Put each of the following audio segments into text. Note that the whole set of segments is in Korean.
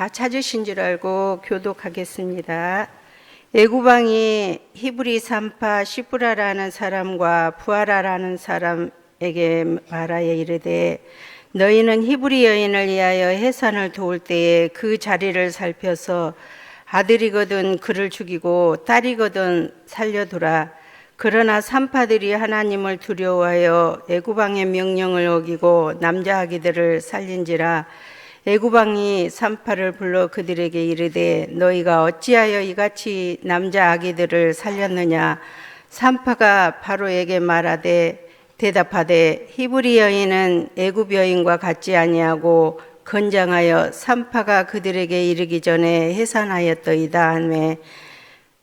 다 찾으신 줄 알고 교독하겠습니다. 애굽왕이 히브리 산파 시브라라는 사람과 부하라라는 사람에게 말하여 이르되 너희는 히브리 여인을 위하여 해산을 도울 때에 그 자리를 살펴서 아들이거든 그를 죽이고 딸이거든 살려두라. 그러나 산파들이 하나님을 두려워하여 애굽왕의 명령을 어기고 남자 아기들을 살린지라. 애굽왕이 산파를 불러 그들에게 이르되 너희가 어찌하여 이같이 남자 아기들을 살렸느냐. 산파가 바로에게 말하되 대답하되 히브리 여인은 애굽 여인과 같지 아니하고 건장하여 산파가 그들에게 이르기 전에 해산하였더이다 하매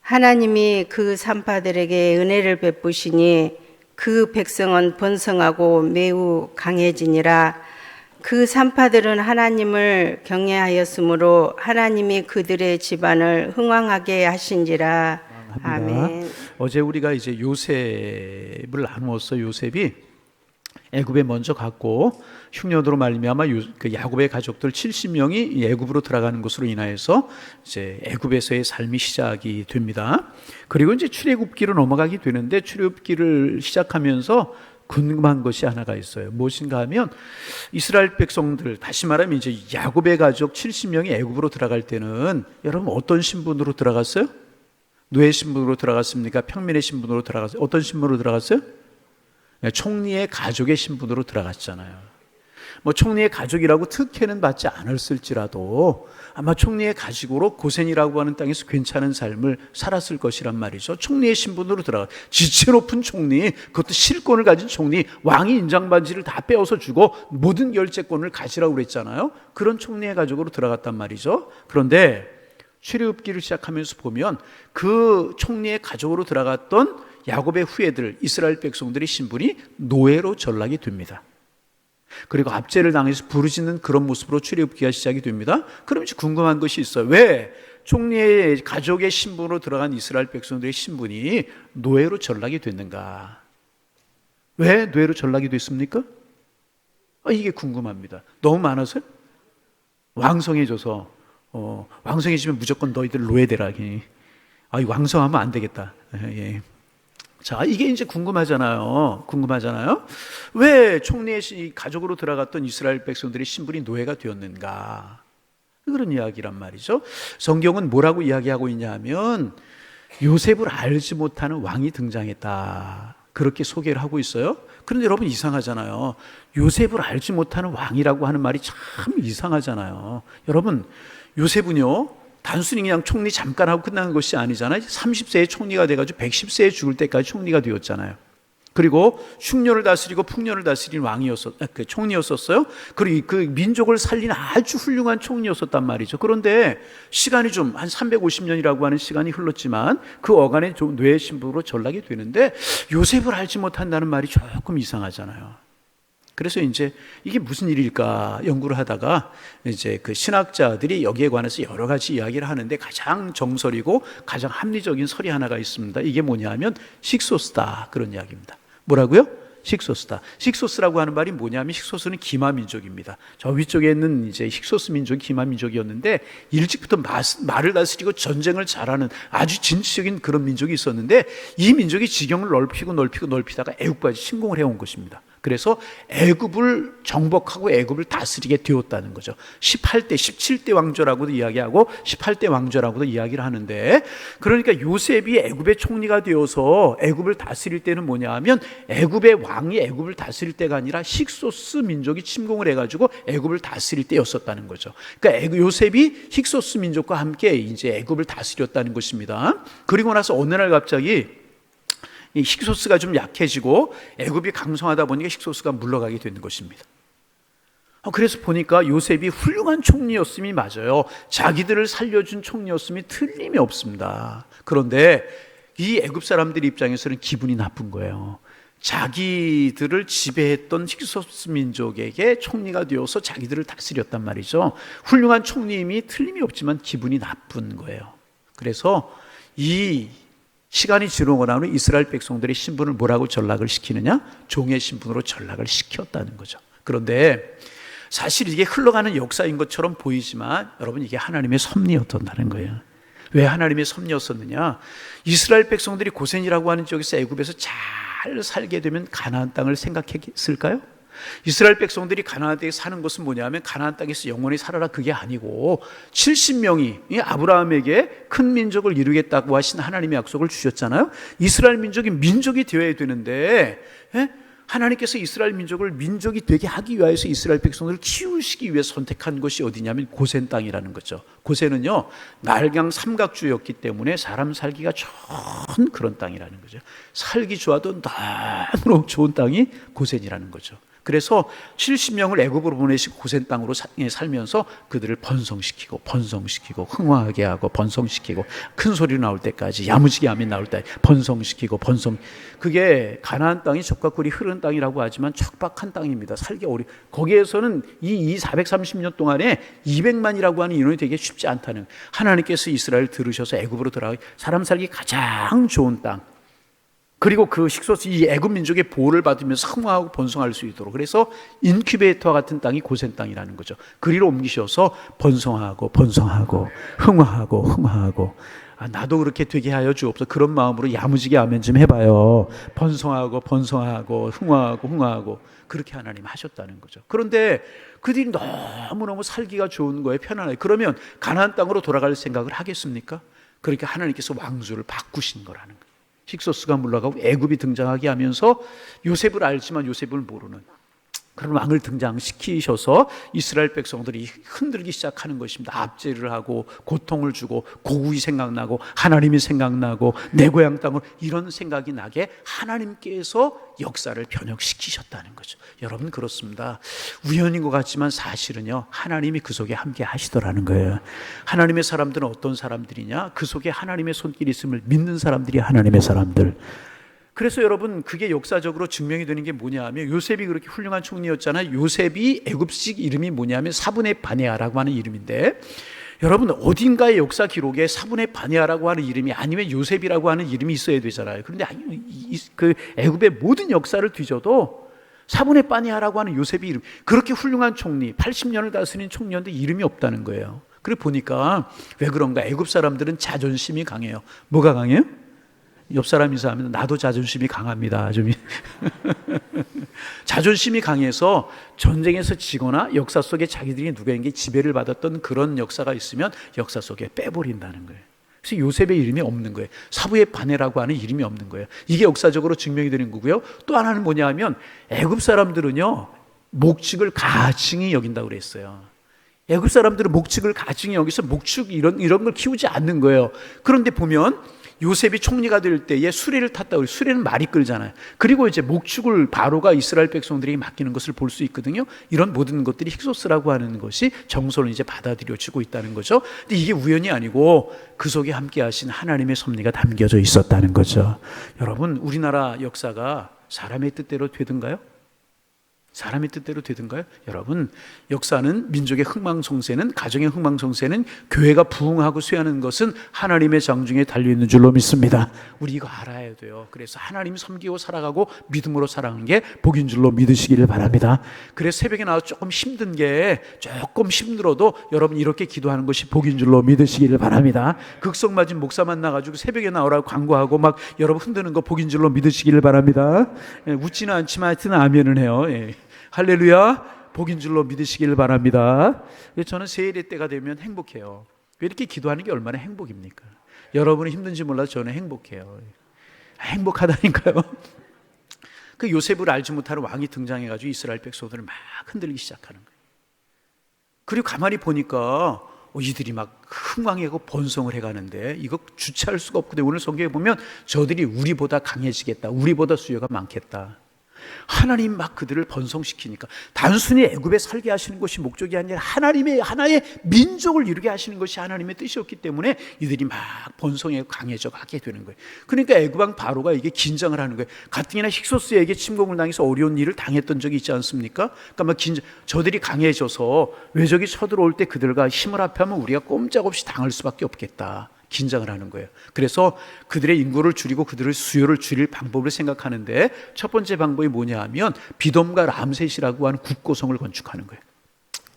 하나님이 그 산파들에게 은혜를 베푸시니 그 백성은 번성하고 매우 강해지니라. 그 산파들은 하나님을 경외하였으므로 하나님이 그들의 집안을 흥왕하게 하신지라. 아멘. 어제 우리가 이제 요셉을 나누었어. 요셉이 애굽에 먼저 갔고 흉년으로 말미암아 그 야곱의 가족들 70명이 애굽으로 들어가는 것으로 인하여서 이제 애굽에서의 삶이 시작이 됩니다. 그리고 이제 출애굽기로 넘어가게 되는데 출애굽기를 시작하면서 궁금한 것이 하나가 있어요. 무엇인가 하면 이스라엘 백성들, 다시 말하면 이제 야곱의 가족 70명이 애굽으로 들어갈 때는 여러분 어떤 신분으로 들어갔어요? 노예 신분으로 들어갔습니까? 평민의 신분으로 들어갔어요? 어떤 신분으로 들어갔어요? 총리의 가족의 신분으로 들어갔잖아요. 뭐 총리의 가족이라고 특혜는 받지 않았을지라도 아마 총리의 가족으로 고센이라고 하는 땅에서 괜찮은 삶을 살았을 것이란 말이죠. 총리의 신분으로 들어가 지체 높은 총리, 그것도 실권을 가진 총리, 왕이 인장반지를 다 빼어서 주고 모든 결재권을 가지라고 그랬잖아요. 그런 총리의 가족으로 들어갔단 말이죠. 그런데 출애굽기를 시작하면서 보면 그 총리의 가족으로 들어갔던 야곱의 후예들, 이스라엘 백성들의 신분이 노예로 전락이 됩니다. 그리고 압제를 당해서 부르짖는 그런 모습으로 출애굽기가 시작이 됩니다. 그럼 이제 궁금한 것이 있어요. 왜 총리의 가족의 신분으로 들어간 이스라엘 백성들의 신분이 노예로 전락이 됐는가? 왜 노예로 전락이 됐습니까? 이게 궁금합니다. 너무 많아서요? 왕성해져서 왕성해지면 무조건 너희들 노예되라. 왕성하면 안 되겠다. 예. 자, 이게 이제 궁금하잖아요. 왜 총리의 가족으로 들어갔던 이스라엘 백성들의 신분이 노예가 되었는가? 그런 이야기란 말이죠. 성경은 뭐라고 이야기하고 있냐 하면 요셉을 알지 못하는 왕이 등장했다. 그렇게 소개를 하고 있어요. 그런데 여러분 이상하잖아요. 요셉을 알지 못하는 왕이라고 하는 말이 참 이상하잖아요. 여러분, 요셉은요, 단순히 그냥 총리 잠깐 하고 끝나는 것이 아니잖아요. 30세에 총리가 돼가지고 110세에 죽을 때까지 총리가 되었잖아요. 그리고 흉년을 다스리고 풍년을 다스린 총리였었어요. 그리고 그 민족을 살린 아주 훌륭한 총리였었단 말이죠. 그런데 시간이 좀 한 350년이라고 하는 시간이 흘렀지만 그 어간에 좀 뇌 신부로 전락이 되는데 요셉을 알지 못한다는 말이 조금 이상하잖아요. 그래서 이제 이게 무슨 일일까 연구를 하다가 이제 그 신학자들이 여기에 관해서 여러 가지 이야기를 하는데 가장 정설이고 가장 합리적인 설이 하나가 있습니다. 이게 뭐냐면 식소스다, 그런 이야기입니다. 뭐라고요? 식소스다. 식소스라고 하는 말이 뭐냐면 식소스는 기마 민족입니다. 저 위쪽에 있는 이제 힉소스 민족이 기마 민족이었는데 일찍부터 말을 다스리고 전쟁을 잘하는 아주 진취적인 그런 민족이 있었는데 이 민족이 지경을 넓히다가 애굽까지 침공을 해온 것입니다. 그래서 애굽을 정복하고 애굽을 다스리게 되었다는 거죠. 18대, 17대 왕조라고도 이야기하고 18대 왕조라고도 이야기를 하는데, 그러니까 요셉이 애굽의 총리가 되어서 애굽을 다스릴 때는 뭐냐 하면 애굽의 왕이 애굽을 다스릴 때가 아니라 힉소스 민족이 침공을 해가지고 애굽을 다스릴 때였었다는 거죠. 그러니까 요셉이 힉소스 민족과 함께 이제 애굽을 다스렸다는 것입니다. 그리고 나서 어느 날 갑자기 이 힉소스가 좀 약해지고 애굽이 강성하다 보니까 힉소스가 물러가게 되는 것입니다. 그래서 보니까 요셉이 훌륭한 총리였음이 맞아요. 자기들을 살려준 총리였음이 틀림이 없습니다. 그런데 이 애굽 사람들 입장에서는 기분이 나쁜 거예요. 자기들을 지배했던 힉소스 민족에게 총리가 되어서 자기들을 다스렸단 말이죠. 훌륭한 총리임이 틀림이 없지만 기분이 나쁜 거예요. 그래서 이 시간이 지나고 나면 이스라엘 백성들의 신분을 뭐라고 전락을 시키느냐? 종의 신분으로 전락을 시켰다는 거죠. 그런데 사실 이게 흘러가는 역사인 것처럼 보이지만 여러분 이게 하나님의 섭리였다는 거예요. 왜 하나님의 섭리였었느냐? 이스라엘 백성들이 고센이라고 하는 지역에서 애굽에서 잘 살게 되면 가나안 땅을 생각했을까요? 이스라엘 백성들이 가나안 땅에 사는 것은 뭐냐면 가나안 땅에서 영원히 살아라 그게 아니고 70명이 아브라함에게 큰 민족을 이루겠다고 하신 하나님의 약속을 주셨잖아요. 이스라엘 민족이 민족이 되어야 되는데 하나님께서 이스라엘 민족을 민족이 되게 하기 위해서 이스라엘 백성들을 키우시기 위해 선택한 것이 어디냐면 고센 땅이라는 거죠. 고센은요 날강 삼각주였기 때문에 사람 살기가 좋은 그런 땅이라는 거죠. 살기 좋아도 너무 좋은 땅이 고센이라는 거죠. 그래서 70명을 애굽으로 보내시고 고센 땅으로 살면서 그들을 번성시키고 흥왕하게 하고 번성시키고 큰 소리 나올 때까지 야무지게 하면 나올 때 번성시키고 그게 가나안 땅이 젖과 꿀이 흐르는 땅이라고 하지만 척박한 땅입니다. 살기 거기에서는 이 430년 동안에 200만이라고 하는 인원이 되게 쉽지 않다는 하나님께서 이스라엘 들으셔서 애굽으로 들어가기 사람 살기 가장 좋은 땅 그리고 그 식소스 이 애굽 민족의 보호를 받으면서 흥황하고 번성할 수 있도록 그래서 인큐베이터와 같은 땅이 고센 땅이라는 거죠. 그리로 옮기셔서 번성하고 흥황하고 나도 그렇게 되게 하여 주옵소서 그런 마음으로 야무지게 아멘 좀 해봐요. 번성하고 흥황하고 그렇게 하나님 하셨다는 거죠. 그런데 그들이 너무너무 살기가 좋은 거예요. 편안해요. 그러면 가나안 땅으로 돌아갈 생각을 하겠습니까? 그러니까 하나님께서 왕조를 바꾸신 거라는 거예요. 힉소스가 물러가고 애굽이 등장하게 하면서 요셉을 알지만 요셉을 모르는 그런 왕을 등장시키셔서 이스라엘 백성들이 흔들기 시작하는 것입니다. 압제를 하고 고통을 주고 고국이 생각나고 하나님이 생각나고 내 고향 땅으로 이런 생각이 나게 하나님께서 역사를 변혁시키셨다는 거죠. 여러분 그렇습니다. 우연인 것 같지만 사실은요 하나님이 그 속에 함께 하시더라는 거예요. 하나님의 사람들은 어떤 사람들이냐? 그 속에 하나님의 손길이 있음을 믿는 사람들이 하나님의 사람들. 그래서 여러분 그게 역사적으로 증명이 되는 게 뭐냐 하면 요셉이 그렇게 훌륭한 총리였잖아요. 요셉이 애굽식 이름이 뭐냐면 사분의 바네아라고 하는 이름인데 여러분 어딘가의 역사 기록에 사분의 바네아라고 하는 이름이 아니면 요셉이라고 하는 이름이 있어야 되잖아요. 그런데 그 애굽의 모든 역사를 뒤져도 사분의 바네아라고 하는 요셉이 이름 그렇게 훌륭한 총리 80년을 다스린 총리였는데 이름이 없다는 거예요. 그래 보니까 왜 그런가 애굽 사람들은 자존심이 강해요. 뭐가 강해요? 옆 사람 인사하면 나도 자존심이 강합니다. 좀 자존심이 강해서 전쟁에서 지거나 역사 속에 자기들이 누구에게 지배를 받았던 그런 역사가 있으면 역사 속에 빼버린다는 거예요. 그래서 요셉의 이름이 없는 거예요. 사부의 바네라고 하는 이름이 없는 거예요. 이게 역사적으로 증명이 되는 거고요. 또 하나는 뭐냐 하면 애굽 사람들은요 목축을 가증히 여긴다고 그랬어요. 애굽 사람들은 목축을 가증히 여기서 목축 이런 걸 키우지 않는 거예요. 그런데 보면 요셉이 총리가 될 때에 수레를 탔다고 해요. 수레는 말이 끌잖아요. 그리고 이제 목축을 바로가 이스라엘 백성들에게 맡기는 것을 볼 수 있거든요. 이런 모든 것들이 힉소스라고 하는 것이 정서를 이제 받아들여지고 있다는 거죠. 근데 이게 우연이 아니고 그 속에 함께 하신 하나님의 섭리가 담겨져 있었다는 거죠. 여러분 우리나라 역사가 사람의 뜻대로 되든가요? 사람의 뜻대로 되든가요? 여러분 역사는 민족의 흥망성쇠는 가정의 흥망성쇠는 교회가 부흥하고 쇠하는 것은 하나님의 장중에 달려있는 줄로 믿습니다. 우리 이거 알아야 돼요. 그래서 하나님 섬기고 살아가고 믿음으로 살아가는 게 복인 줄로 믿으시기를 바랍니다. 그래서 새벽에 나와서 조금 힘든 게 조금 힘들어도 여러분 이렇게 기도하는 것이 복인 줄로 믿으시기를 바랍니다. 극성 맞은 목사 만나가지고 새벽에 나오라고 광고하고 막 여러분 흔드는 거 복인 줄로 믿으시기를 바랍니다. 웃지는 않지만 하여튼 아멘은 해요. 할렐루야 복인 줄로 믿으시길 바랍니다. 저는 세일의 때가 되면 행복해요. 왜 이렇게 기도하는 게 얼마나 행복입니까? 여러분이 힘든지 몰라도 저는 행복해요. 행복하다니까요. 그 요셉을 알지 못하는 왕이 등장해가지고 이스라엘 백성들을 막 흔들기 시작하는 거예요. 그리고 가만히 보니까 이들이 막 흥왕하고 번성을 해가는데 이거 주체할 수가 없거든요. 오늘 성경에 보면 저들이 우리보다 강해지겠다, 우리보다 수요가 많겠다. 하나님 막 그들을 번성시키니까 단순히 애굽에 살게 하시는 것이 목적이 아니라 하나님의 하나의 민족을 이루게 하시는 것이 하나님의 뜻이었기 때문에 이들이 막 번성해 강해져 가게 되는 거예요. 그러니까 애굽 왕 바로가 이게 긴장을 하는 거예요. 가뜩이나 힉소스에게 침공을 당해서 어려운 일을 당했던 적이 있지 않습니까? 그러니까 막 저들이 강해져서 외적이 쳐들어올 때 그들과 힘을 합하면 우리가 꼼짝없이 당할 수밖에 없겠다. 긴장을 하는 거예요. 그래서 그들의 인구를 줄이고 그들의 수요를 줄일 방법을 생각하는데 첫 번째 방법이 뭐냐 하면 비돔과 람셋이라고 하는 국고성을 건축하는 거예요.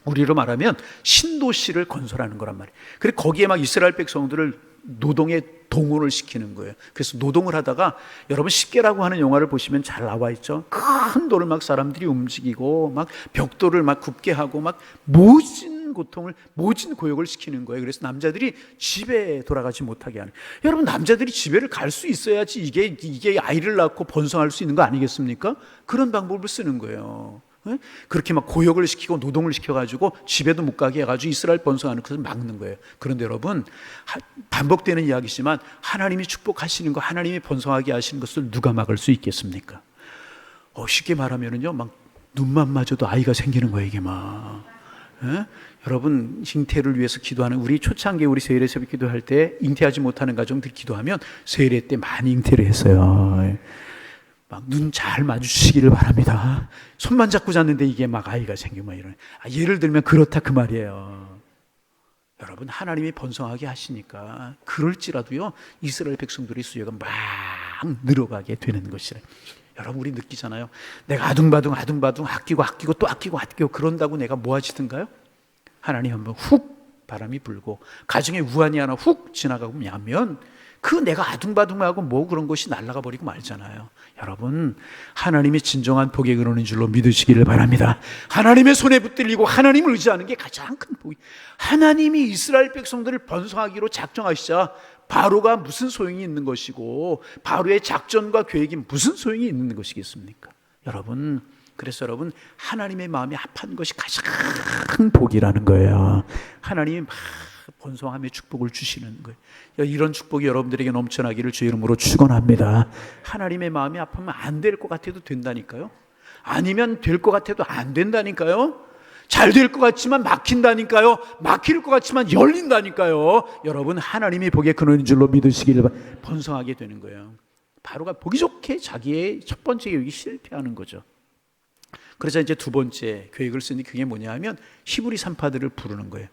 우리로 말하면 신도시를 건설하는 거란 말이에요. 그래서 거기에 막 이스라엘 백성들을 노동에 동원을 시키는 거예요. 그래서 노동을 하다가 여러분 십계라고 하는 영화를 보시면 잘 나와 있죠. 큰 돌을 막 사람들이 움직이고 막 벽돌을 막 굽게 하고 막 모진 고통을, 모진 고역을 시키는 거예요. 그래서 남자들이 집에 돌아가지 못하게 하는. 여러분, 남자들이 집에를 갈 수 있어야지 이게 아이를 낳고 번성할 수 있는 거 아니겠습니까? 그런 방법을 쓰는 거예요. 그렇게 막 고역을 시키고 노동을 시켜가지고 집에도 못 가게 해가지고 이스라엘 번성하는 것을 막는 거예요. 그런데 여러분, 반복되는 이야기지만 하나님이 축복하시는 거, 하나님이 번성하게 하시는 것을 누가 막을 수 있겠습니까? 쉽게 말하면은요, 막 눈만 맞아도 아이가 생기는 거예요, 이게 막. 여러분, 잉태를 위해서 기도하는, 우리 초창기 우리 세일의 새벽 기도할 때 잉태하지 못하는 가정들이 기도하면 세일의 때 많이 잉태를 했어요. 막 눈 잘 마주치기를 바랍니다. 손만 잡고 잤는데 이게 막 아이가 생기고 이런. 예를 들면 그렇다 그 말이에요. 여러분, 하나님이 번성하게 하시니까 그럴지라도요, 이스라엘 백성들의 수요가 막 늘어가게 되는 것이래. 여러분, 우리 느끼잖아요. 내가 아둥바둥 아끼고 또 아끼고 그런다고 내가 모아지든가요? 하나님 한번 훅 바람이 불고 가정에 우환이 하나 훅 지나가고 하면 그 내가 아둥바둥하고 뭐 그런 것이 날아가 버리고 말잖아요. 여러분, 하나님이 진정한 복에 그르는 줄로 믿으시기를 바랍니다. 하나님의 손에 붙들리고 하나님을 의지하는 게 가장 큰 복이. 하나님이 이스라엘 백성들을 번성하기로 작정하시자 바로가 무슨 소용이 있는 것이고 바로의 작전과 계획이 무슨 소용이 있는 것이겠습니까? 여러분, 그래서 여러분, 하나님의 마음이 합한 것이 가장 큰 복이라는 거예요. 하나님이 막 번성함의 축복을 주시는 거예요. 이런 축복이 여러분들에게 넘쳐나기를 주의 이름으로 축원합니다. 하나님의 마음이 아프면 안 될 것 같아도 된다니까요. 아니면 될 것 같아도 안 된다니까요. 잘 될 것 같지만 막힌다니까요. 막힐 것 같지만 열린다니까요. 여러분, 하나님이 복에 그르는 줄로 믿으시기를 번성하게 되는 거예요. 바로가 보기 좋게 자기의 첫 번째 계획이 실패하는 거죠. 그래서 이제 두 번째 계획을 쓰니 그게 뭐냐 하면 히브리 산파들을 부르는 거예요.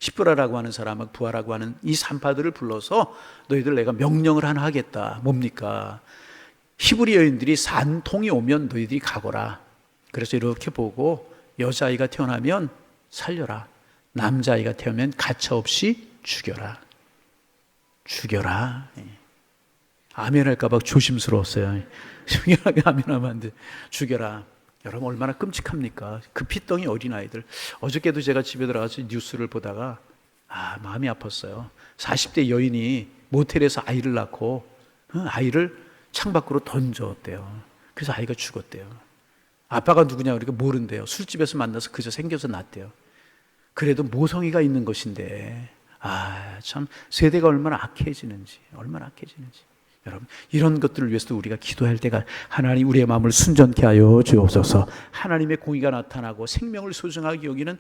시프라라고 하는 사람하고 부하라고 하는 이 산파들을 불러서 너희들 내가 명령을 하나 하겠다. 뭡니까? 히브리 여인들이 산통이 오면 너희들이 가거라. 그래서 이렇게 보고 여자아이가 태어나면 살려라. 남자아이가 태어나면 가차없이 죽여라. 죽여라. 아멘 할까 봐 조심스러웠어요. 중요하게 아멘하면 안 돼. 죽여라. 여러분, 얼마나 끔찍합니까? 그 피덩이 어린아이들. 어저께도 제가 집에 들어가서 뉴스를 보다가 마음이 아팠어요. 40대 여인이 모텔에서 아이를 낳고 아이를 창밖으로 던졌대요. 그래서 아이가 죽었대요. 아빠가 누구냐 그러니까 모른대요. 술집에서 만나서 그저 생겨서 낳았대요. 그래도 모성이가 있는 것인데 참 세대가 얼마나 악해지는지. 여러분, 이런 것들을 위해서 우리가 기도할 때가 하나님 우리의 마음을 순전케 하여 주옵소서. 하나님의 공의가 나타나고 생명을 소중하게 여기는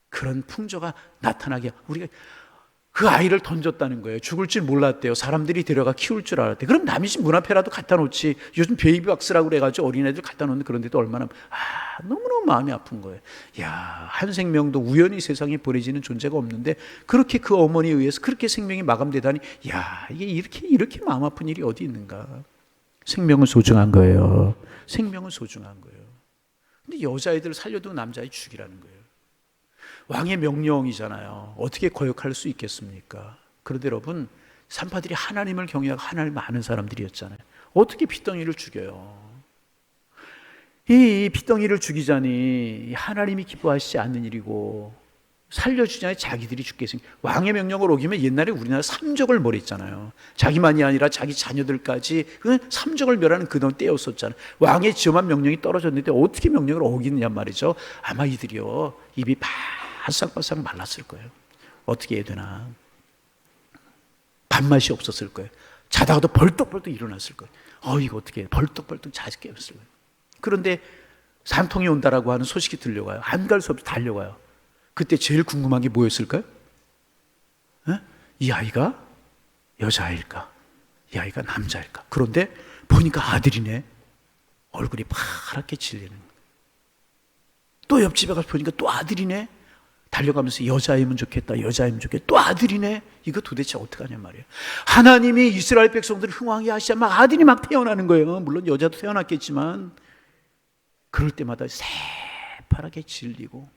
그런 풍조가 나타나게. 우리가 그 아이를 던졌다는 거예요. 죽을 줄 몰랐대요. 사람들이 데려가 키울 줄 알았대요. 그럼 남의 집 문 앞에라도 갖다 놓지. 요즘 베이비박스라고 그래가지고 어린애들 갖다 놓는 그런 데도 얼마나 너무너무 마음이 아픈 거예요. 한 생명도 우연히 세상에 보내지는 존재가 없는데 그렇게 그 어머니에 의해서 그렇게 생명이 마감되다니, 이게 이렇게 마음 아픈 일이 어디 있는가. 생명은 소중한 거예요. 생명은 소중한 거예요. 근데 여자애들 살려도 남자애 죽이라는 거예요. 왕의 명령이잖아요. 어떻게 거역할 수 있겠습니까? 그런데 여러분, 산파들이 하나님을 경외하고 하나님을 아는 사람들이었잖아요. 어떻게 피덩이를 죽여요? 이 피덩이를 죽이자니 하나님이 기뻐하시지 않는 일이고 살려주자니 자기들이 죽게 생겨. 왕의 명령을 어기면 옛날에 우리나라 삼적을 멸했잖아요. 자기만이 아니라 자기 자녀들까지 삼적을 멸하는 그런 때였었잖아요. 왕의 지엄한 명령이 떨어졌는데 어떻게 명령을 어기느냐 말이죠. 아마 이들이요, 입이 바싹바싹 말랐을 거예요. 어떻게 해야 되나. 밥맛이 없었을 거예요. 자다가도 벌떡벌떡 일어났을 거예요. 이거 어떻게 해. 벌떡벌떡 자지 깨웠을 거예요. 그런데 산통이 온다라고 하는 소식이 들려가요. 안 갈 수 없이 달려가요. 그때 제일 궁금한 게 뭐였을까요? 이 아이가 여자아이일까? 이 아이가 남자일까? 그런데 보니까 아들이네. 얼굴이 파랗게 질리는 거예요. 또 옆집에 가서 보니까 또 아들이네. 달려가면서 여자이면 좋겠다. 또 아들이네. 이거 도대체 어떡하냐 말이에요. 하나님이 이스라엘 백성들을 흥왕히 하시자 막 아들이 막 태어나는 거예요. 물론 여자도 태어났겠지만 그럴 때마다 새파랗게 질리고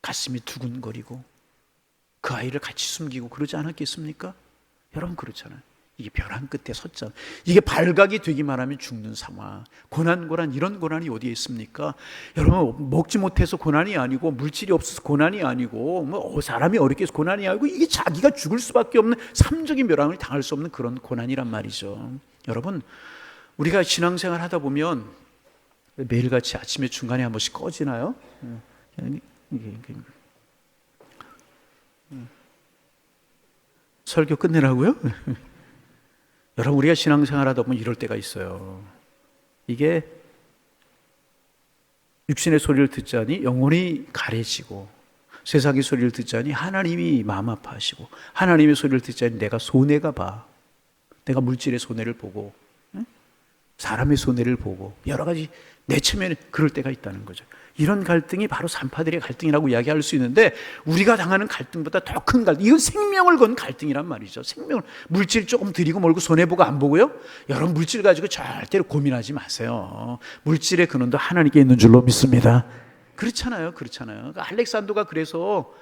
가슴이 두근거리고 그 아이를 같이 숨기고 그러지 않았겠습니까? 여러분 그렇잖아요. 이게 벼랑 끝에 섰잖아요. 이게 발각이 되기만 하면 죽는 상황. 고난 이런 고난이 어디에 있습니까? 여러분 먹지 못해서 고난이 아니고 물질이 없어서 고난이 아니고 뭐 사람이 어렵게 해서 고난이 아니고 이게 자기가 죽을 수밖에 없는 삶적인 멸망을 당할 수 없는 그런 고난이란 말이죠. 여러분 우리가 신앙생활 하다 보면 매일같이 아침에 중간에 한 번씩 꺼지나요? 설교 끝내라고요? 여러분 우리가 신앙생활 하다 보면 이럴 때가 있어요. 이게 육신의 소리를 듣자니 영혼이 가래지고 세상의 소리를 듣자니 하나님이 마음 아파하시고 하나님의 소리를 듣자니 내가 손해가 봐. 내가 물질의 손해를 보고 사람의 손해를 보고 여러 가지 내 체면에 그럴 때가 있다는 거죠. 이런 갈등이 바로 산파들의 갈등이라고 이야기할 수 있는데 우리가 당하는 갈등보다 더 큰 갈등, 이건 생명을 건 갈등이란 말이죠. 생명을, 물질 조금 드리고 멀고 손해보고 안 보고요. 여러분 물질 가지고 절대로 고민하지 마세요. 물질의 근원도 하나님께 있는 줄로 믿습니다. 그렇잖아요. 그 알렉산더가 그래서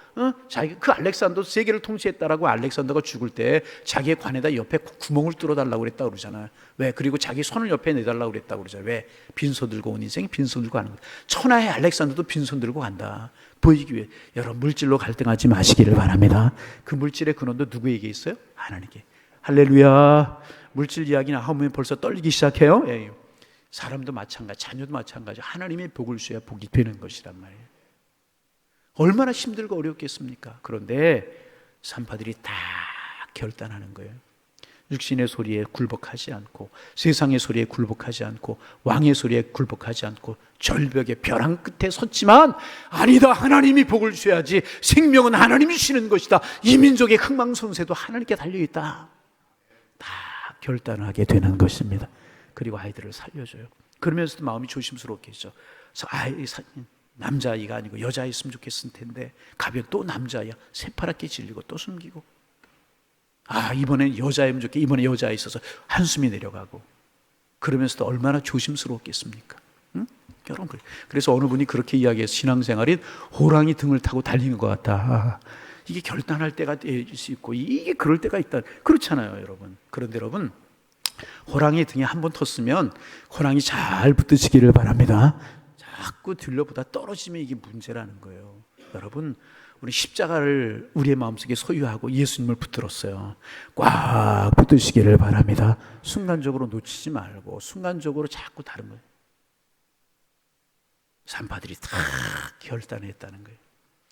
그 알렉산더 세계를 통치했다라고 알렉산더가 죽을 때 자기의 관에다 옆에 구멍을 뚫어달라고 그랬다고 그러잖아요. 왜? 그리고 자기 손을 옆에 내달라고 그랬다고 그러잖아요. 왜? 빈손 들고 온 인생이 빈손 들고 가는 거예요. 천하의 알렉산더도 빈손 들고 간다. 보이기 위해. 여러분 물질로 갈등하지 마시기를 바랍니다. 그 물질의 근원도 누구에게 있어요? 하나님께. 할렐루야. 물질 이야기 나오면 벌써 떨리기 시작해요. 예. 사람도 마찬가지, 자녀도 마찬가지. 하나님의 복을 줘야 복이 되는 것이란 말이에요. 얼마나 힘들고 어렵겠습니까? 그런데 산파들이 다 결단하는 거예요. 육신의 소리에 굴복하지 않고 세상의 소리에 굴복하지 않고 왕의 소리에 굴복하지 않고 절벽의 벼랑 끝에 섰지만 아니다, 하나님이 복을 줘야지. 생명은 하나님이 주시는 것이다. 이 민족의 흥망성쇠도 하나님께 달려있다. 다 결단하게 되는 것입니다. 그리고 아이들을 살려줘요. 그러면서도 마음이 조심스럽겠죠. 남자아이가 아니고 여자아이였으면 좋겠을 텐데 가면 또 남자아이야. 새파랗게 질리고 또 숨기고, 이번엔 여자애면 좋겠, 이번에 여자아이 있어서 한숨이 내려가고, 그러면서도 얼마나 조심스러웠겠습니까? 응? 여러분, 그래서 어느 분이 그렇게 이야기해서 신앙생활인 호랑이 등을 타고 달리는 것 같다. 이게 결단할 때가 될 수 있고 이게 그럴 때가 있다. 그렇잖아요, 여러분. 그런데 여러분, 호랑이 등에 한번 텄으면 호랑이 잘 붙드시기를 바랍니다. 자꾸 들려보다 떨어지면 이게 문제라는 거예요. 여러분, 우리 십자가를 우리의 마음속에 소유하고 예수님을 붙들었어요. 꽉 붙드시기를 바랍니다. 순간적으로 놓치지 말고 순간적으로 자꾸 다른 거예요. 산파들이 다 결단했다는 거예요.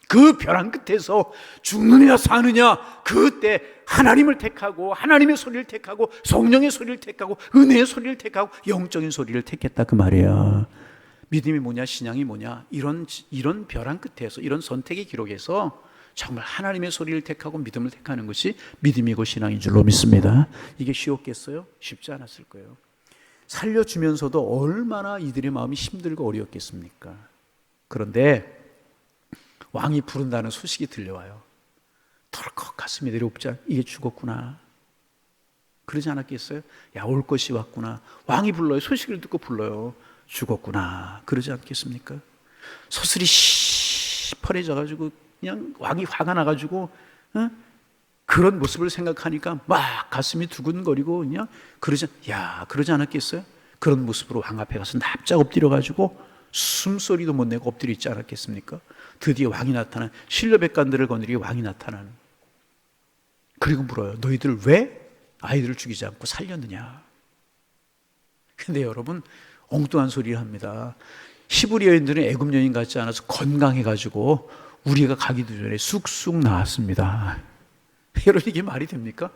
그 벼랑 끝에서 죽느냐 사느냐, 그때 하나님을 택하고 하나님의 소리를 택하고 성령의 소리를 택하고 은혜의 소리를 택하고 영적인 소리를 택했다 그 말이야. 믿음이 뭐냐, 신앙이 뭐냐, 이런 벼랑 끝에서, 이런 선택의 기록에서 정말 하나님의 소리를 택하고 믿음을 택하는 것이 믿음이고 신앙인 줄로 믿습니다. 이게 쉬웠겠어요? 쉽지 않았을 거예요. 살려주면서도 얼마나 이들의 마음이 힘들고 어려웠겠습니까? 그런데 왕이 부른다는 소식이 들려와요. 덜컥 가슴이 내려옵자, 이게 죽었구나. 그러지 않았겠어요? 야, 올 것이 왔구나. 왕이 불러요. 소식을 듣고 불러요. 죽었구나. 그러지 않겠습니까? 서슬이 시퍼래져가지고 그냥 왕이 화가 나가지고 그런 모습을 생각하니까 막 가슴이 두근거리고 그냥 그러지 않았겠어요? 그런 모습으로 왕 앞에 가서 납작 엎드려가지고 숨소리도 못 내고 엎드려 있지 않았겠습니까? 드디어 왕이 나타난, 신료백관들을 거느리게 왕이 나타나는. 그리고 물어요. 너희들 왜 아이들을 죽이지 않고 살렸느냐? 근데 여러분, 엉뚱한 소리를 합니다. 히브리 여인들은 애굽 여인 같지 않아서 건강해가지고 우리가 가기도 전에 쑥쑥 나왔습니다. 여러분, 이게 말이 됩니까?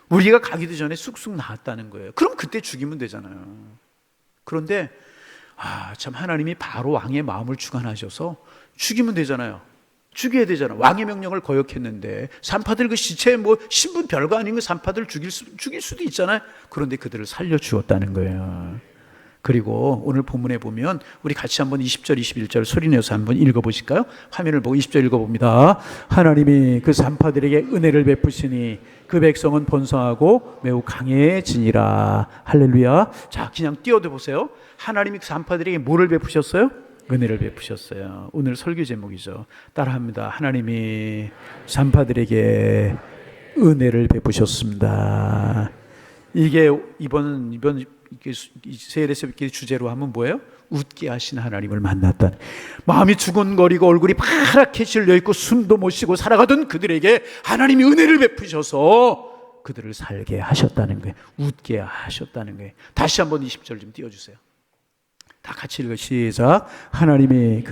우리가 가기도 전에 쑥쑥 나왔다는 거예요. 그럼 그때 죽이면 되잖아요. 그런데 참 하나님이 바로 왕의 마음을 주관하셔서 죽이면 되잖아요. 죽여야 되잖아. 왕의 명령을 거역했는데 산파들 그 시체에 뭐 신분 별거 아닌 그 산파들 죽일 수도 있잖아요. 그런데 그들을 살려주었다는 거예요. 그리고 오늘 본문에 보면 우리 같이 한번 20절 21절 소리내서 한번 읽어보실까요? 화면을 보고 20절 읽어봅니다. 하나님이 그 산파들에게 은혜를 베푸시니 그 백성은 번성하고 매우 강해지니라. 할렐루야. 자, 그냥 띄워도 보세요. 하나님이 그 산파들에게 뭐를 베푸셨어요? 은혜를 베푸셨어요. 오늘 설교 제목이죠. 따라합니다. 하나님이 산파들에게 은혜를 베푸셨습니다. 이게 이번 세례세례 주제로 하면 뭐예요? 웃게 하신 하나님을 만났다. 마음이 두근거리고 얼굴이 파랗게 질려 있고 숨도 못 쉬고 살아가던 그들에게 하나님이 은혜를 베푸셔서 그들을 살게 하셨다는 거예요. 웃게 하셨다는 거예요. 다시 한번 20절 좀 띄워주세요. 다 같이 읽어. 시작. 하나님이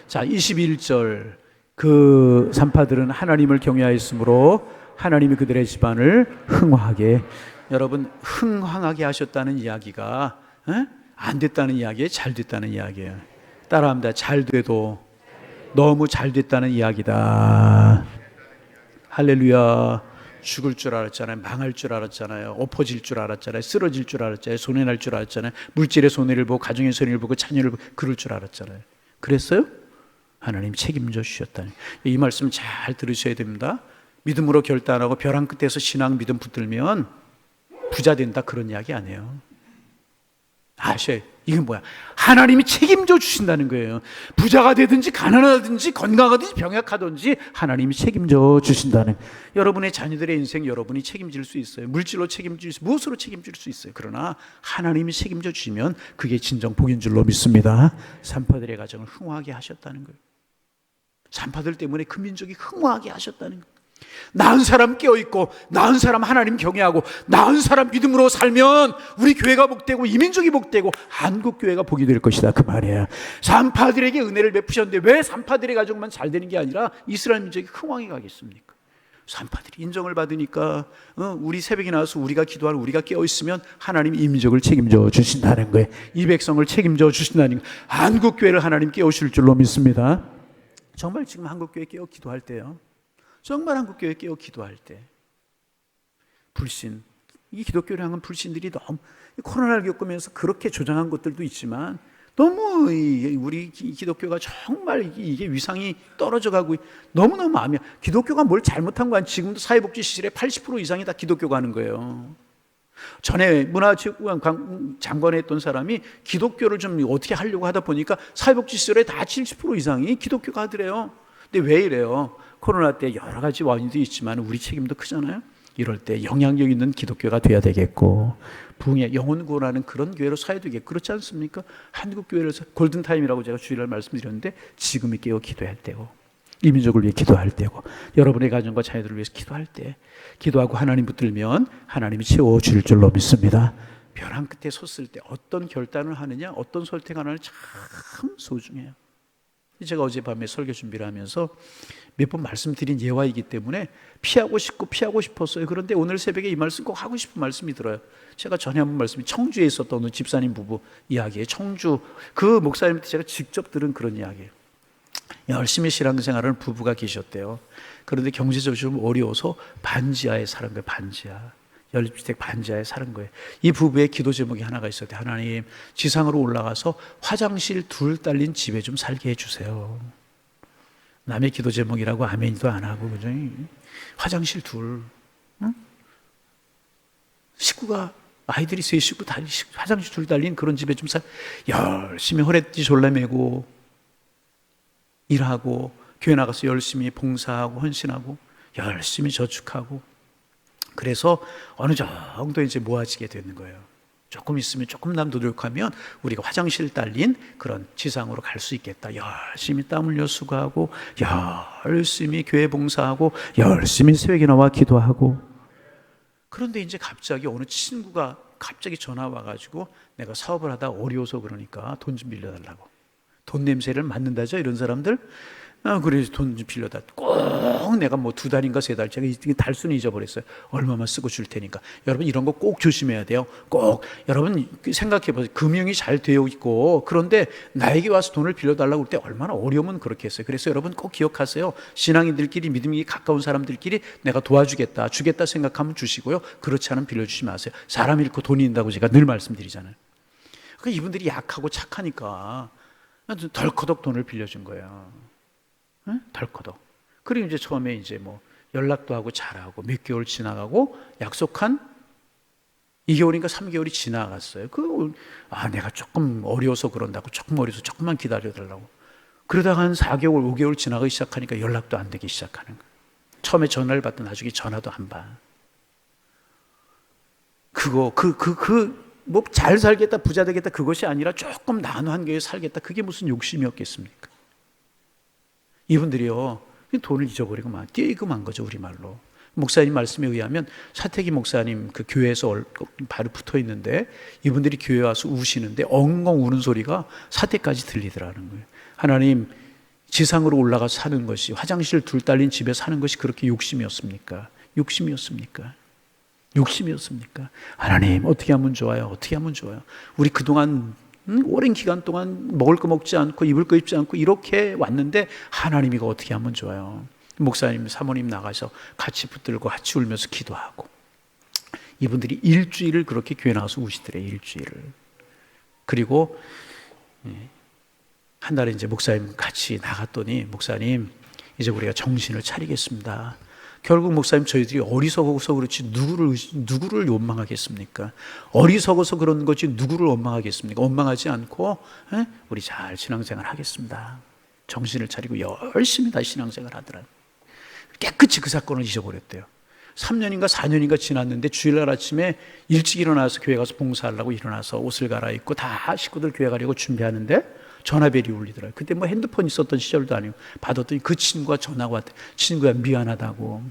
자 21절 그 산파들은 하나님을 경외하였으므로 하나님이 그들의 집안을 흥황하게. 여러분, 흥황하게 하셨다는 이야기가 안 됐다는 이야기예요? 잘 됐다는 이야기예요? 따라합니다. 잘 돼도 너무 잘 됐다는 이야기다. 할렐루야. 죽을 줄 알았잖아요. 망할 줄 알았잖아요. 엎어질 줄 알았잖아요. 쓰러질 줄 알았잖아요. 손해날 줄 알았잖아요. 물질의 손해를 보고 가정의 손해를 보고 자녀를 보고 그럴 줄 알았잖아요. 그랬어요? 하나님 책임져 주셨다니. 이 말씀 잘 들으셔야 됩니다. 믿음으로 결단하고 벼랑 끝에서 신앙 믿음 붙들면 부자 된다 그런 이야기 아니에요. 아셔요. 이건 뭐야? 하나님이 책임져 주신다는 거예요. 부자가 되든지 가난하든지 건강하든지 병약하든지 하나님이 책임져 주신다는. 여러분의 자녀들의 인생 여러분이 책임질 수 있어요. 물질로 책임질 수, 무엇으로 책임질 수 있어요. 그러나 하나님이 책임져 주시면 그게 진정 복인 줄로 믿습니다. 산파들의 가정을 흥황하게 하셨다는 거예요. 산파들 때문에 그 민족이 흥황하게 하셨다는 거예요. 나은 사람 깨어있고 나은 사람 하나님 경외하고 나은 사람 믿음으로 살면 우리 교회가 복되고 이 민족이 복되고 한국교회가 복이 될 것이다 그 말이야. 산파들에게 은혜를 베푸셨는데 왜 산파들의 가정만 잘 되는 게 아니라 이스라엘 민족이 흥황해 가겠습니까? 산파들이 인정을 받으니까 우리 새벽에 나와서 우리가 기도하고 우리가 깨어있으면 하나님이 이 민족을 책임져 주신다는 거예요. 이 백성을 책임져 주신다는 거예요. 한국교회를 하나님 깨우실 줄로 믿습니다. 정말 지금 한국교회 깨어 기도할 때요, 정말 한국교회 깨어 기도할 때 불신, 이 기독교를 향한 불신들이 너무 코로나를 겪으면서 그렇게 조장한 것들도 있지만 너무 우리 기독교가 정말 이게 위상이 떨어져 가고 너무너무 마음이, 기독교가 뭘 잘못한 거 아니에요. 지금도 사회복지 시설의 80% 이상이 다 기독교가 하는 거예요. 전에 문화체육관 장관에 했던 사람이 기독교를 좀 어떻게 하려고 하다 보니까 사회복지 시설의 다 70% 이상이 기독교가 하더래요. 근데 왜 이래요? 코로나 때 여러 가지 원인도 있지만 우리 책임도 크잖아요. 이럴 때 영향력 있는 기독교가 돼야 되겠고 부흥의 영혼 구원하는 그런 교회로 서야 되겠고 그렇지 않습니까? 한국교회를 골든타임이라고 제가 주일날 말씀드렸는데 지금이 깨어 기도할 때고 이 민족을 위해 기도할 때고 여러분의 가정과 자녀들을 위해서 기도할 때 기도하고 하나님 붙들면 하나님이 채워줄 줄로 믿습니다. 벼랑 끝에 섰을 때 어떤 결단을 하느냐, 어떤 선택을 하느냐 참 소중해요. 제가 어젯밤에 설교 준비를 하면서 몇 번 말씀드린 예화이기 때문에 피하고 싶었어요. 그런데 오늘 새벽에 이 말씀 꼭 하고 싶은 말씀이 들어요. 제가 전에 한번 말씀이 청주에 있었던 어느 집사님 부부 이야기예요. 청주 그 목사님한테 제가 직접 들은 그런 이야기예요. 열심히 신앙생활하는 부부가 계셨대요. 그런데 경제적으로 좀 어려워서 반지하에 사는 거예요. 반지하. 연립주택 반지하에 사는 거예요. 이 부부의 기도 제목이 하나가 있었대. 하나님, 지상으로 올라가서 화장실 둘 딸린 집에 좀 살게 해주세요. 남의 기도 제목이라고 아멘도 안 하고, 그죠? 화장실 둘. 응? 식구가, 아이들이 세 식구 다 화장실 둘 달린 그런 집에 좀 열심히 허리띠 졸라매고 일하고 교회 나가서 열심히 봉사하고 헌신하고 열심히 저축하고 그래서 어느 정도 이제 모아지게 되는 거예요. 조금 있으면 조금만 노력하면 우리가 화장실 딸린 그런 지상으로 갈 수 있겠다. 열심히 땀 흘려 수고하고 열심히 교회 봉사하고 열심히 새벽에 나와 기도하고 그런데 이제 갑자기 어느 친구가 갑자기 전화 와가지고 내가 사업을 하다 어려워서 그러니까 돈 좀 빌려달라고. 돈 냄새를 맡는다죠 이런 사람들. 그래서 돈 좀 빌려다. 꼭 내가 뭐 2달인가 3달 제가 달수는 잊어버렸어요. 얼마만 쓰고 줄 테니까. 여러분 이런 거 꼭 조심해야 돼요. 꼭 여러분 생각해 보세요. 금융이 잘 되어 있고 그런데 나에게 와서 돈을 빌려달라고 할 때 얼마나 어려우면 그렇게 했어요. 그래서 여러분 꼭 기억하세요. 신앙인들끼리 믿음이 가까운 사람들끼리 내가 도와주겠다 주겠다 생각하면 주시고요. 그렇지 않으면 빌려주지 마세요. 사람 잃고 돈이 있다고 제가 늘 말씀드리잖아요. 그러니까 이분들이 약하고 착하니까 덜커덕 돈을 빌려준 거예요. 응? 덜커덕. 그리고 이제 처음에 이제 뭐 연락도 하고 잘하고 몇 개월 지나가고 약속한 2개월인가 3개월이 지나갔어요. 내가 조금 어려워서 그런다고, 조금 어려워서 조금만 기다려달라고. 그러다가 한 4개월, 5개월 지나가기 시작하니까 연락도 안 되기 시작하는 거예요. 처음에 전화를 받던 나중에 전화도 안 받아. 뭐 잘 살겠다, 부자 되겠다, 그것이 아니라 조금 나은 환경에 살겠다. 그게 무슨 욕심이었겠습니까? 이분들이요, 돈을 잊어버리고 띄고만 거죠, 우리말로. 목사님 말씀에 의하면 사택이 목사님 그 교회에서 바로 붙어 있는데 이분들이 교회 와서 우시는데 엉엉 우는 소리가 사택까지 들리더라는 거예요. 하나님, 지상으로 올라가서 사는 것이, 화장실 둘 딸린 집에 사는 것이 그렇게 욕심이었습니까? 욕심이었습니까? 하나님, 어떻게 하면 좋아요? 어떻게 하면 좋아요? 우리 그동안 오랜 기간 동안 먹을 거 먹지 않고 입을 거 입지 않고 이렇게 왔는데 하나님, 이거 어떻게 하면 좋아요? 목사님, 사모님 나가서 같이 붙들고 같이 울면서 기도하고, 이분들이 일주일을 그렇게 교회 나가서 우시더래, 일주일을. 그리고 한 달에 이제 목사님 같이 나갔더니, 목사님, 이제 우리가 정신을 차리겠습니다. 결국 목사님, 저희들이 어리석어서 그렇지 누구를 원망하겠습니까? 어리석어서 그런 거지 누구를 원망하겠습니까? 원망하지 않고 우리 잘 신앙생활 하겠습니다. 정신을 차리고 열심히 다시 신앙생활 하더라. 깨끗이 그 사건을 잊어버렸대요. 3년인가 4년인가 지났는데 주일날 아침에 일찍 일어나서 교회 가서 봉사하려고 일어나서 옷을 갈아입고 다 식구들 교회 가려고 준비하는데 전화벨이 울리더라고요. 그때 뭐 핸드폰 있었던 시절도 아니고 받았더니 그 친구가 전화가 왔대. 친구야, 미안하다고.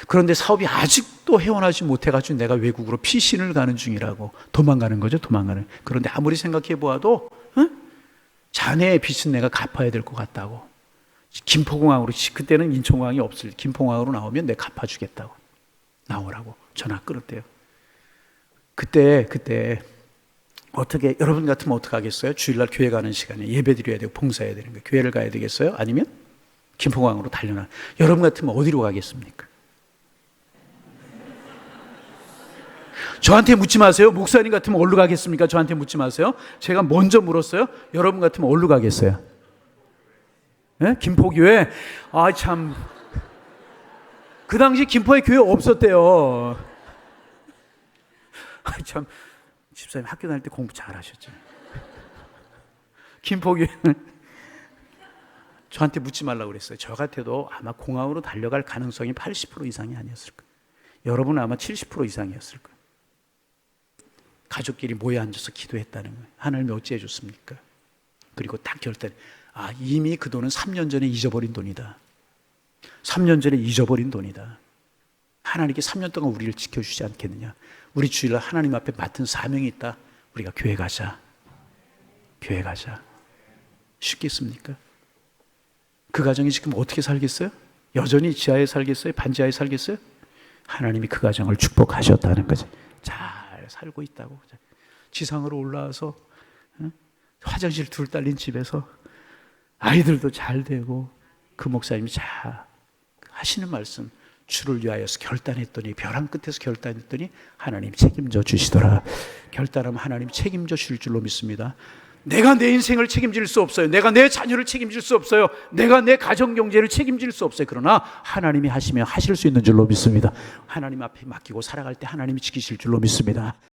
그런데 사업이 아직도 회원하지 못해가지고 내가 외국으로 피신을 가는 중이라고. 도망가는 거죠, 도망가는. 그런데 아무리 생각해 보아도 자네의 빚은 내가 갚아야 될 것 같다고. 김포공항으로, 그때는 인천공항이 없을 때 김포공항으로 나오면 내가 갚아주겠다고. 나오라고 전화 끊었대요. 그때 어떻게, 여러분 같으면 어떻게 하겠어요? 주일날 교회 가는 시간에 예배 드려야 되고 봉사해야 되는 거예요. 교회를 가야 되겠어요? 아니면 김포공항으로 달려나? 여러분 같으면 어디로 가겠습니까? 저한테 묻지 마세요. 목사님 같으면 어디로 가겠습니까? 저한테 묻지 마세요. 제가 먼저 물었어요. 여러분 같으면 어디로 가겠어요? 네? 김포교회? 참, 그 당시 김포에 교회 없었대요. 참, 집사님 학교 다닐 때 공부 잘하셨죠. 김포교회는 저한테 묻지 말라고 그랬어요. 저 같아도 아마 공항으로 달려갈 가능성이 80% 이상이 아니었을 거예요. 여러분은 아마 70% 이상이었을 거예요. 가족끼리 모여 앉아서 기도했다는 거예요. 하나님이 어찌해 줬습니까? 그리고 딱 결단, 이미 그 돈은 3년 전에 잊어버린 돈이다. 3년 전에 잊어버린 돈이다. 하나님께 3년 동안 우리를 지켜주지 않겠느냐. 우리 주일날 하나님 앞에 맡은 사명이 있다. 우리가 교회 가자. 쉽겠습니까? 그 가정이 지금 어떻게 살겠어요? 여전히 지하에 살겠어요? 반지하에 살겠어요? 하나님이 그 가정을 축복하셨다는 거지. 잘 살고 있다고. 지상으로 올라와서 화장실 둘 딸린 집에서 아이들도 잘 되고, 그 목사님이 잘 하시는 말씀, 주를 위하여서 결단했더니, 벼랑 끝에서 결단했더니 하나님 책임져 주시더라. 결단하면 하나님 책임져 주실 줄로 믿습니다. 내가 내 인생을 책임질 수 없어요. 내가 내 자녀를 책임질 수 없어요. 내가 내 가정 경제를 책임질 수 없어요. 그러나 하나님이 하시면 하실 수 있는 줄로 믿습니다. 하나님 앞에 맡기고 살아갈 때 하나님이 지키실 줄로 믿습니다.